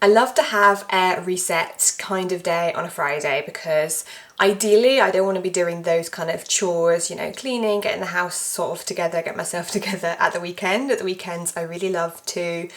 I love to have a reset kind of day on a Friday because ideally I don't want to be doing those kind of chores, you know, cleaning, getting the house sort of together, get myself together at the weekend. At the weekends I really love to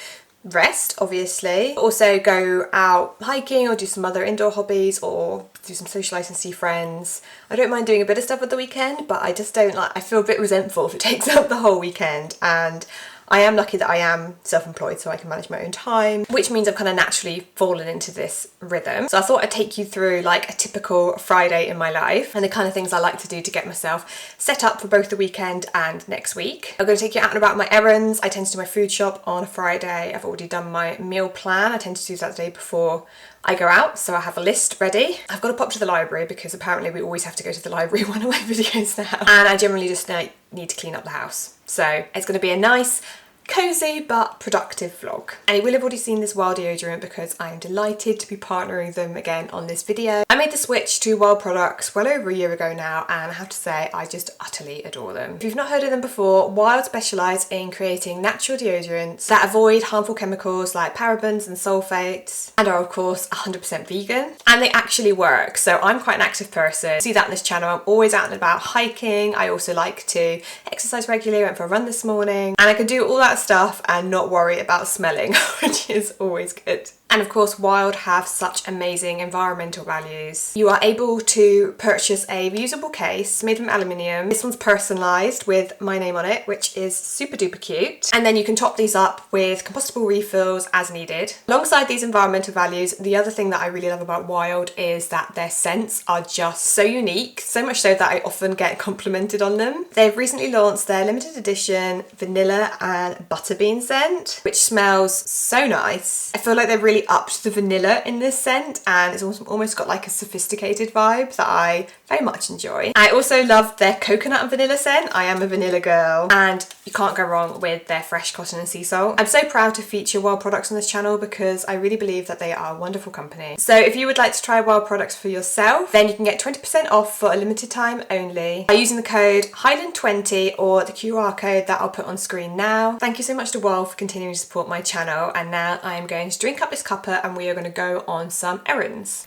rest, obviously. Also go out hiking or do some other indoor hobbies or do some socialising, see friends. I don't mind doing a bit of stuff at the weekend, but I just don't like, I feel a bit resentful if it takes up the whole weekend. And I am lucky that I am self-employed, so I can manage my own time, which means I've kind of naturally fallen into this rhythm. So I thought I'd take you through like a typical Friday in my life and the kind of things I like to do to get myself set up for both the weekend and next week. I'm going to take you out and about my errands. I tend to do my food shop on a Friday. I've already done my meal plan. I tend to do that the day before I go out, so I have a list ready. I've got to pop to the library because apparently we always have to go to the library in one of my videos now. And I generally just need to clean up the house. So it's going to be a nice, cozy but productive vlog. And you will have already seen this Wild deodorant because I am delighted to be partnering them again on this video. I made the switch to Wild products well over a year ago now, and I have to say I just utterly adore them. If you've not heard of them before, Wild specialise in creating natural deodorants that avoid harmful chemicals like parabens and sulfates and are of course 100% vegan, and they actually work. So I'm quite an active person. You see that on this channel. I'm always out and about hiking. I also like to exercise regularly. I went for a run this morning and I could do all that stuff and not worry about smelling, which is always good. And of course, Wild have such amazing environmental values. You are able to purchase a reusable case made from aluminium. This one's personalised with my name on it, which is super duper cute. And then you can top these up with compostable refills as needed. Alongside these environmental values, the other thing that I really love about Wild is that their scents are just so unique, so much so that I often get complimented on them. They've recently launched their limited edition vanilla and butterbean scent, which smells so nice. I feel like they've really upped the vanilla in this scent, and it's almost got like a sophisticated vibe that I very much enjoy. I also love their coconut and vanilla scent. I am a vanilla girl, and you can't go wrong with their fresh cotton and sea salt. I'm so proud to feature Wild products on this channel because I really believe that they are a wonderful company. So if you would like to try Wild products for yourself, then you can get 20% off for a limited time only by using the code Highland20 or the QR code that I'll put on screen now. Thank you so much to Wild for continuing to support my channel, and now I am going to drink up this cuppa and we are going to go on some errands.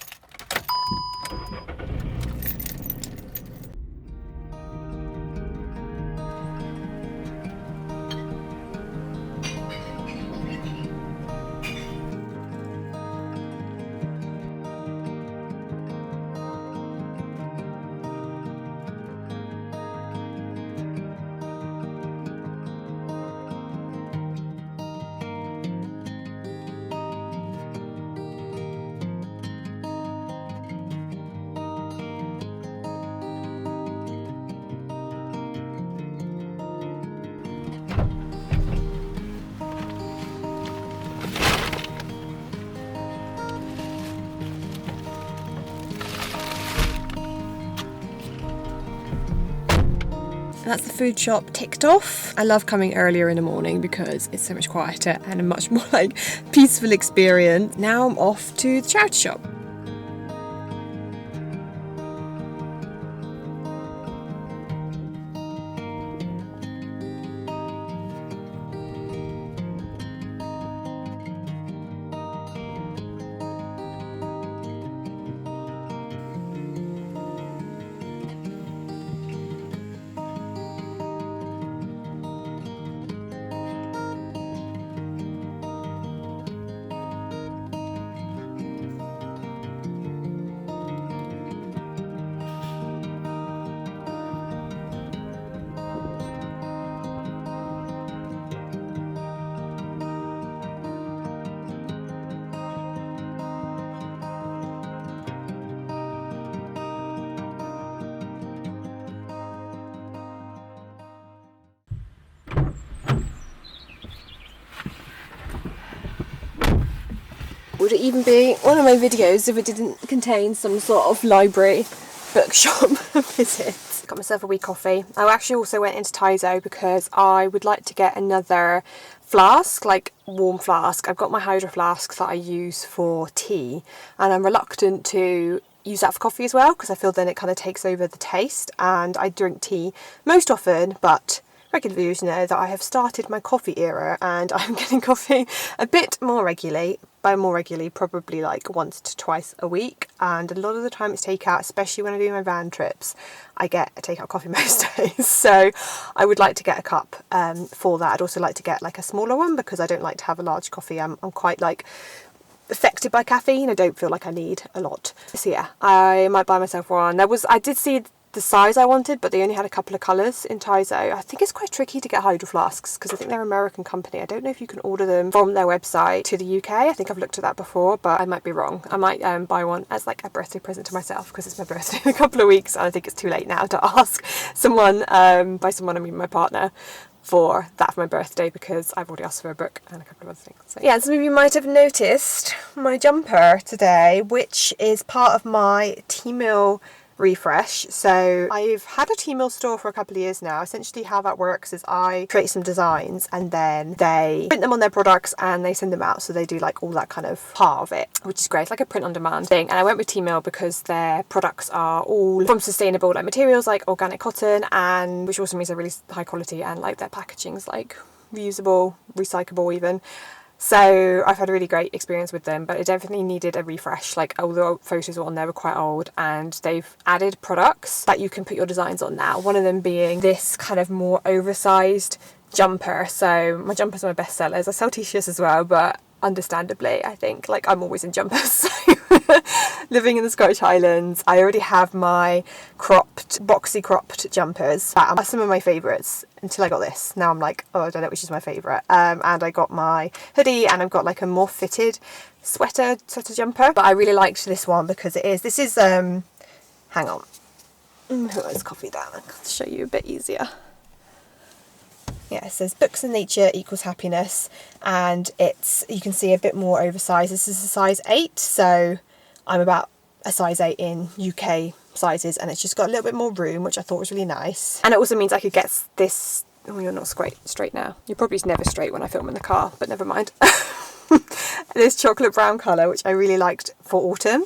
That's the food shop ticked off. I love coming earlier in the morning because it's so much quieter and a much more like peaceful experience. Now I'm off to the charity shop. Would it even be one of my videos if it didn't contain some sort of library bookshop visit? Got myself a wee coffee. I actually also went into Taizo because I would like to get another flask, like warm flask. I've got my hydro flask that I use for tea, and I'm reluctant to use that for coffee as well because I feel then it kind of takes over the taste, and I drink tea most often, but regular viewers know that I have started my coffee era, and I'm getting coffee a bit more regularly. By more regularly, probably like once to twice a week, and a lot of the time it's takeout, especially when I do my van trips. I get a takeout coffee most days, so I would like to get a cup for that. I'd also like to get like a smaller one because I don't like to have a large coffee. I'm quite like affected by caffeine. I don't feel like I need a lot. So yeah, I might buy myself one. I did see the size I wanted, but they only had a couple of colours in Taizo. I think it's quite tricky to get hydro flasks because I think they're an American company. I don't know if you can order them from their website to the UK. I think I've looked at that before, but I might be wrong. I might buy one as like a birthday present to myself because it's my birthday in a couple of weeks, and I think it's too late now to ask someone, by someone I mean my partner, for that for my birthday, because I've already asked for a book and a couple of other things. So yeah, some of you might have noticed my jumper today, which is part of my Tmall refresh. So I've had a Tmall store for a couple of years now. Essentially how that works is I create some designs and then they print them on their products and they send them out. So they do like all that kind of part of it, which is great. It's like a print on demand thing. And I went with Tmall because their products are all from sustainable like materials, like organic cotton, and which also means they're really high quality, and like their packaging's like reusable, recyclable even. So I've had a really great experience with them, but it definitely needed a refresh. Like all the photos on there were quite old, and they've added products that you can put your designs on now. One of them being this kind of more oversized jumper. So my jumpers are my best sellers. I sell t-shirts as well, but understandably, I think like I'm always in jumpers. So living in the Scottish Highlands, I already have my boxy cropped jumpers. That are some of my favourites until I got this. Now I'm like, oh, I don't know which is my favourite. And I got my hoodie, and I've got like a more fitted sweater jumper. But I really liked this one because this is hang on. Put this coffee down. I can show you a bit easier. Yeah, it says books and nature equals happiness, and you can see a bit more oversized. This is a size 8, so I'm about a size 8 in UK sizes, and it's just got a little bit more room, which I thought was really nice. And it also means I could get this. Oh, you're not straight now. You're probably never straight when I film in the car, but never mind. This chocolate brown colour, which I really liked for autumn,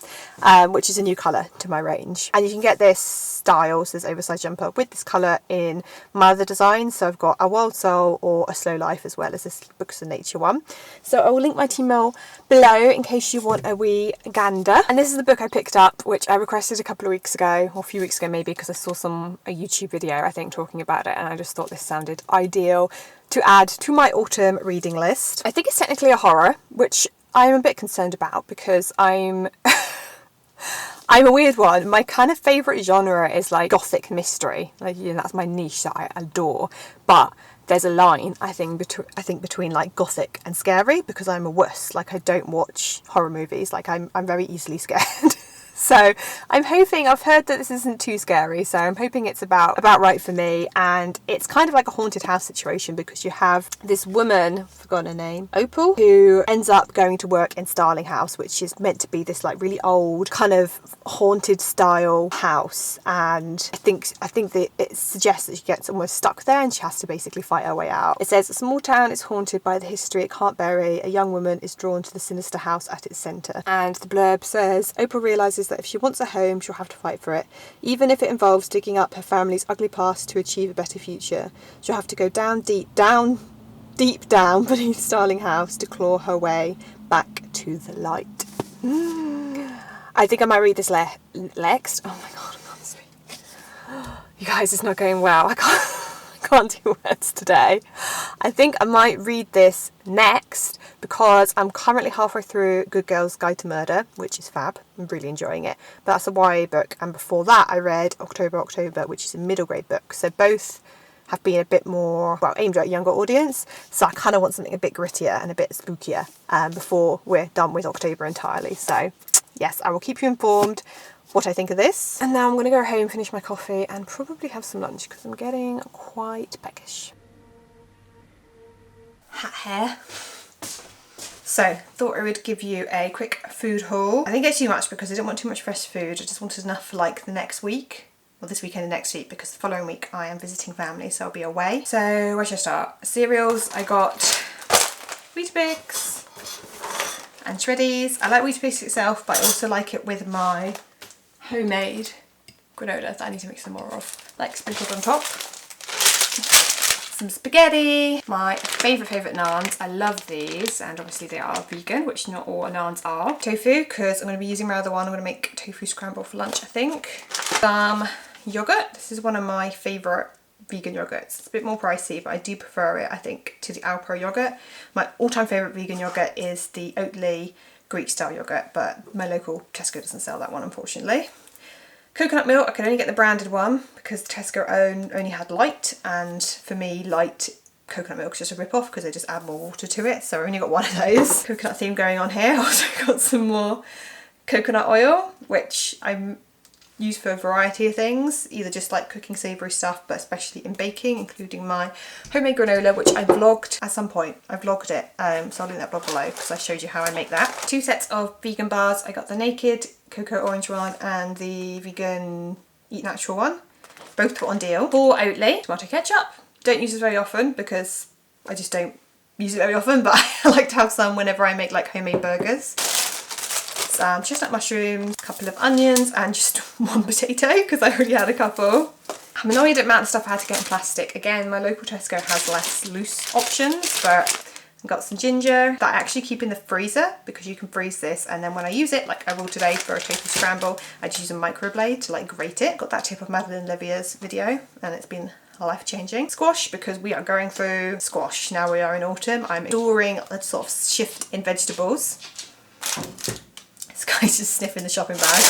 which is a new colour to my range. And you can get this style, so this oversized jumper, with this colour in my other designs. So I've got a Wild Soul or a Slow Life, as well as this Books and Nature one. So I will link my Tmall below in case you want a wee gander. And this is the book I picked up, which I requested a couple of weeks ago, or a few weeks ago maybe, because I saw a YouTube video, I think, talking about it, and I just thought this sounded ideal to add to my autumn reading list. I think it's technically a horror, which I'm a bit concerned about because I'm a weird one. My kind of favourite genre is like gothic mystery. Like, you know, that's my niche that I adore. But there's a line, I think between like gothic and scary, because I'm a wuss. Like, I don't watch horror movies. Like, I'm very easily scared. So I'm hoping, I've heard that this isn't too scary, so I'm hoping it's about right for me. And it's kind of like a haunted house situation, because you have this woman, I've forgotten her name, Opal, who ends up going to work in Starling House, which is meant to be this like really old kind of haunted style house. And I think that it suggests that she gets almost stuck there and she has to basically fight her way out. It says, a small town is haunted by the history it can't bury. A young woman is drawn to the sinister house at its centre. And the blurb says, Opal realises that if she wants a home, she'll have to fight for it. Even if it involves digging up her family's ugly past to achieve a better future. She'll have to go deep down beneath Starling House to claw her way back to the light. I think I might read this next. Oh my god, I can't speak. You guys, it's not going well. I can't do words today. I think I might read this next because I'm currently halfway through Good Girl's Guide to Murder, which is fab. I'm really enjoying it. But that's a YA book, and before that I read October, which is a middle grade book. So both have been a bit more, well, aimed at a younger audience. So I kind of want something a bit grittier and a bit spookier before we're done with October entirely. So yes, I will keep you informed what I think of this. And now I'm going to go home, finish my coffee, and probably have some lunch because I'm getting quite peckish. Hat hair. So, thought I would give you a quick food haul. I didn't get too much because I didn't want too much fresh food. I just wanted enough for like the next week. Well, this weekend and next week, because the following week I am visiting family, so I'll be away. So, where should I start? Cereals, I got Weetabix and Shreddies. I like Weetabix itself, but I also like it with my homemade granola that I need to make some more of, like sprinkled on top. some spaghetti, my favourite naans. I love these, and obviously they are vegan, which not all naans are. Tofu, because I'm going to be using my other one. I'm going to make tofu scramble for lunch, I think. Some yogurt. This is one of my favourite vegan yogurts. It's a bit more pricey, but I do prefer it, I think, to the Alpro yogurt. My all-time favourite vegan yogurt is the Oatly Greek style yogurt, but my local Tesco doesn't sell that one, unfortunately. Coconut milk, I could only get the branded one because the Tesco only had light, and for me light coconut milk is just a rip-off because they just add more water to it, so I only got one of those. Coconut theme going on here. Also got some more coconut oil, which I use for a variety of things, either just like cooking savoury stuff, but especially in baking, including my homemade granola, which I vlogged at some point. I vlogged it, so I'll link that blog below because I showed you how I make that. 2 sets of vegan bars. I got the naked cocoa orange one and the vegan eat natural one, both put on deal. 4 Oatly tomato ketchup. Don't use this very often because I just don't use it very often, but I like to have some whenever I make like homemade burgers. Some chestnut mushrooms, a couple of onions, and just 1 potato because I already had a couple. I'm annoyed at the amount of stuff I had to get in plastic. Again, my local Tesco has less loose options, but I've got some ginger that I actually keep in the freezer because you can freeze this, and then when I use it, like I will today for a tofu scramble, I just use a microblade to like grate it. Got that tip of Madeline Levia's video, and it's been life-changing. Squash, because we are going through squash. Now we are in autumn. I'm adoring a sort of shift in vegetables. This guy's just sniffing the shopping bags,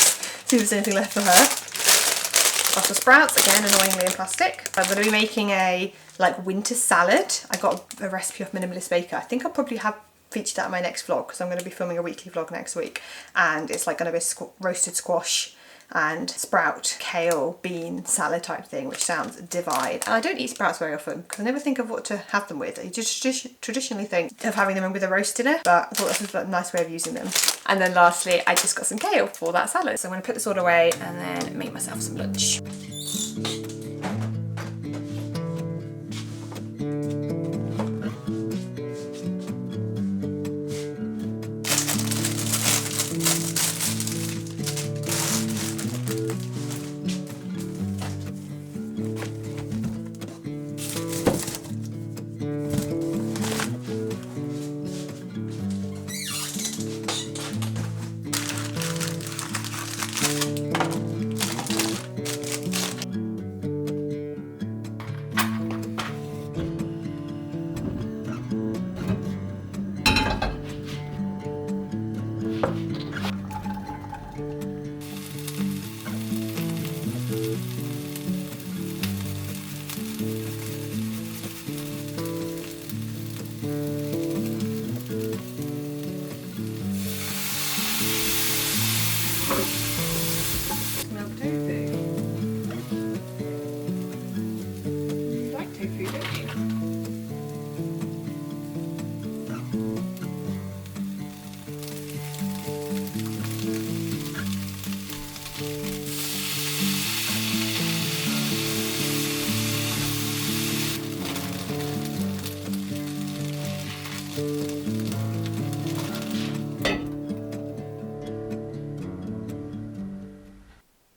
see if there's anything left for her. Brussels sprouts, again annoyingly in plastic. I'm going to be making a like winter salad. I got a recipe off Minimalist Baker. I think I'll probably have featured that in my next vlog because I'm going to be filming a weekly vlog next week, and it's like going to be roasted squash and sprout, kale, bean salad type thing, which sounds divine. And I don't eat sprouts very often because I never think of what to have them with. I just traditionally think of having them with a roast dinner, but I thought this was a nice way of using them. And then lastly, I just got some kale for that salad. So I'm going to put this all away and then make myself some lunch.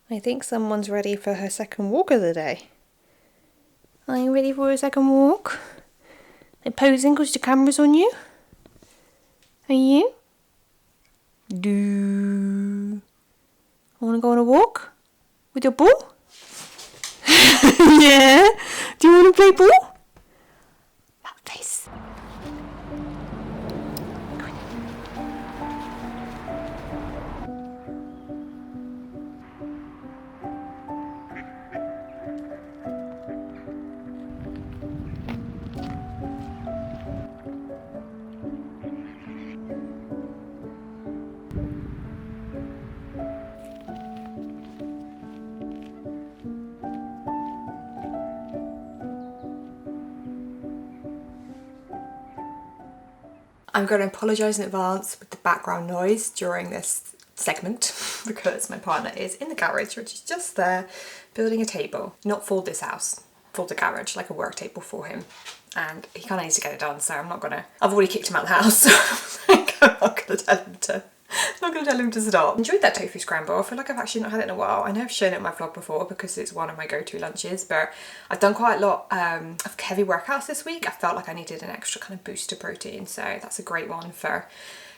I think someone's ready for her second walk of the day. Are you ready for a second walk? Are you posing because the camera's on you? Are you? Do I want to go on a walk with your ball? Yeah? Do you want to play ball? That face. I'm going to apologise in advance with the background noise during this segment because my partner is in the garage, which is just there, building a table. Not for this house, for the garage, like a work table for him. And he kind of needs to get it done, so I'm not going to... I've already kicked him out of the house, so I'm not going to tell him to Not gonna tell him to stop. Enjoyed that tofu scramble. I feel like I've actually not had it in a while. I know I've shown it in my vlog before because it's one of my go-to lunches, but I've done quite a lot of heavy workouts this week. I felt like I needed an extra kind of boost of protein, so that's a great one for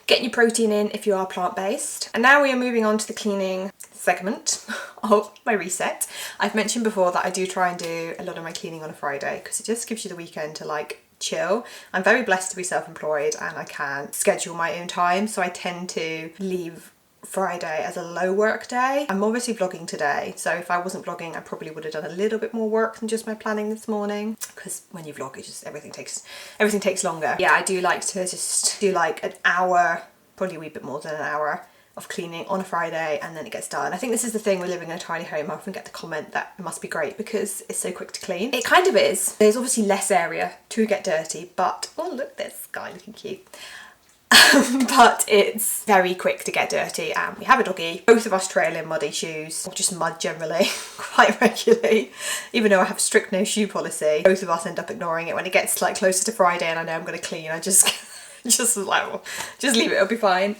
getting your protein in if you are plant-based. And now we are moving on to the cleaning segment of my reset. I've mentioned before that I do try and do a lot of my cleaning on a Friday because it just gives you the weekend to like chill. I'm very blessed to be self-employed and I can schedule my own time, so I tend to leave Friday as a low work day. I'm obviously vlogging today, so if I wasn't vlogging I probably would have done a little bit more work than just my planning this morning, because when you vlog it just everything takes longer. Yeah, I do like to just do like an hour, probably a wee bit more than an hour of cleaning on a Friday and then it gets done. I think this is the thing with living in a tiny home. I often get the comment that it must be great because it's so quick to clean. It kind of is. There's obviously less area to get dirty, but oh look, there's this guy looking cute. But it's very quick to get dirty, and we have a doggy. Both of us trail in muddy shoes, or just mud generally, quite regularly. Even though I have a strict no shoe policy, both of us end up ignoring it. When it gets like closer to Friday and I know I'm going to clean, I just like, well, just leave it, it'll be fine.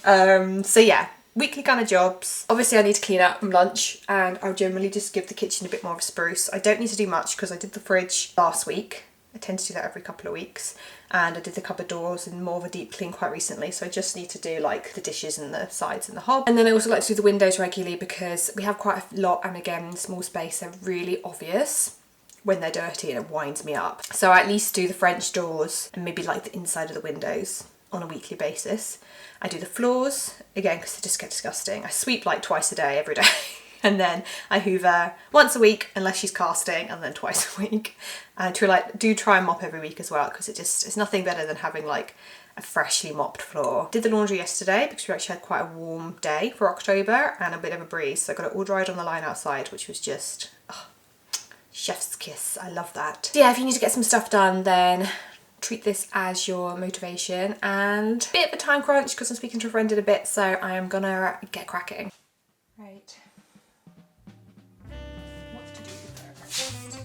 So yeah, weekly kind of jobs. Obviously I need to clean up from lunch, and I'll generally just give the kitchen a bit more of a spruce. I don't need to do much because I did the fridge last week. I tend to do that every couple of weeks, and I did the cupboard doors and more of a deep clean quite recently, so I just need to do like the dishes and the sides and the hob. And then I also like to do the windows regularly because we have quite a lot, and again, small space, they're really obvious when they're dirty and it winds me up. So I at least do the French doors and maybe like the inside of the windows on a weekly basis. I do the floors, again, because they just get disgusting. I sweep like twice a day, every day. And then I hoover once a week, unless she's casting, and then twice a week. And do try and mop every week as well, because it's nothing better than having like a freshly mopped floor. Did the laundry yesterday because we actually had quite a warm day for October and a bit of a breeze. So I got it all dried on the line outside, which was just, oh, chef's kiss. I love that. So yeah, if you need to get some stuff done, then treat this as your motivation, and a bit of a time crunch because I'm speaking to a friend in a bit, so I am gonna get cracking. Right. What to do for breakfast?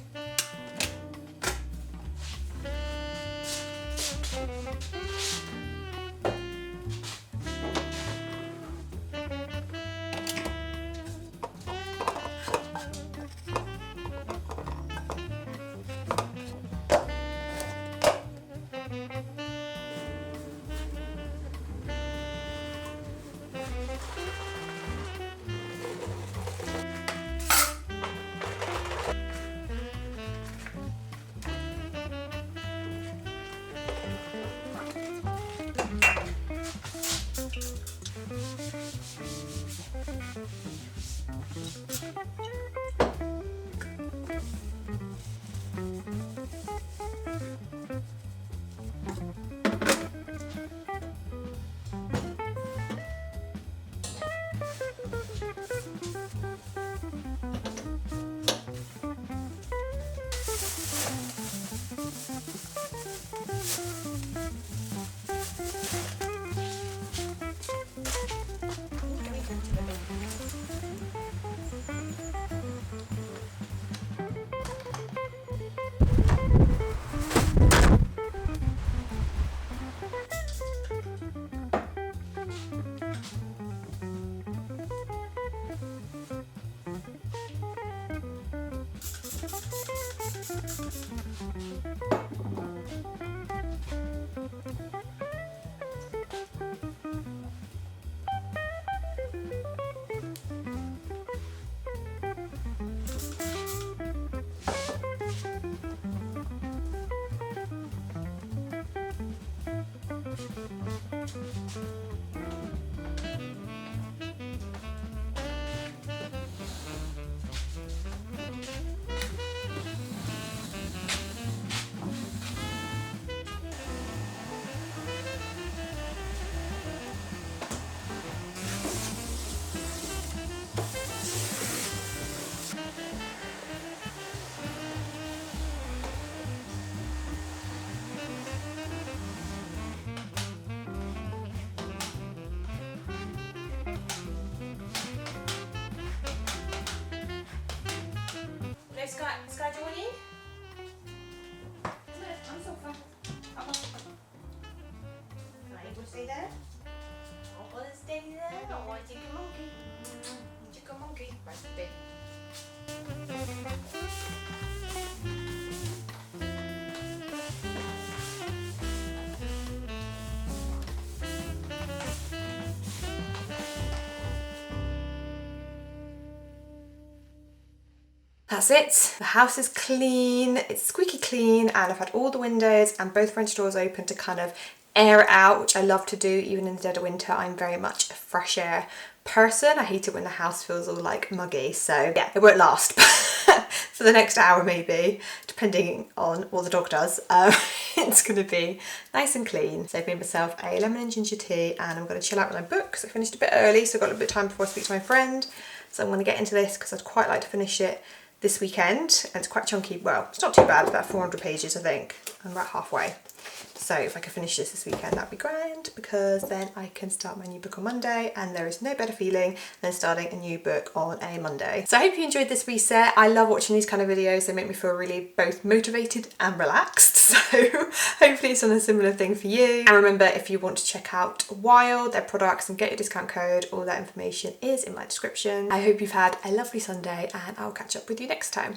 Sky, do you want to eat? I'm so fun. Can I stay there? I want to stay there. nice and big. That's it. The house is clean, it's squeaky clean, and I've had all the windows and both French doors open to kind of air it out, which I love to do even in the dead of winter. I'm very much a fresh air person. I hate it when the house feels all like muggy, so yeah, it won't last for the next hour maybe, depending on what the dog does. It's gonna be nice and clean. So I've made myself a lemon and ginger tea, and I'm gonna chill out with my book because I finished a bit early, so I've got a little bit of time before I speak to my friend. So I'm gonna get into this because I'd quite like to finish it this weekend, and it's quite chunky. Well, it's not too bad, it's about 400 pages I think. I'm about halfway. So if I can finish this weekend, that'd be grand, because then I can start my new book on Monday, and there is no better feeling than starting a new book on a Monday. So I hope you enjoyed this reset. I love watching these kind of videos. They make me feel really both motivated and relaxed. So hopefully it's on a similar thing for you. And remember, if you want to check out Wild, their products, and get your discount code, all that information is in my description. I hope you've had a lovely Sunday, and I'll catch up with you next time.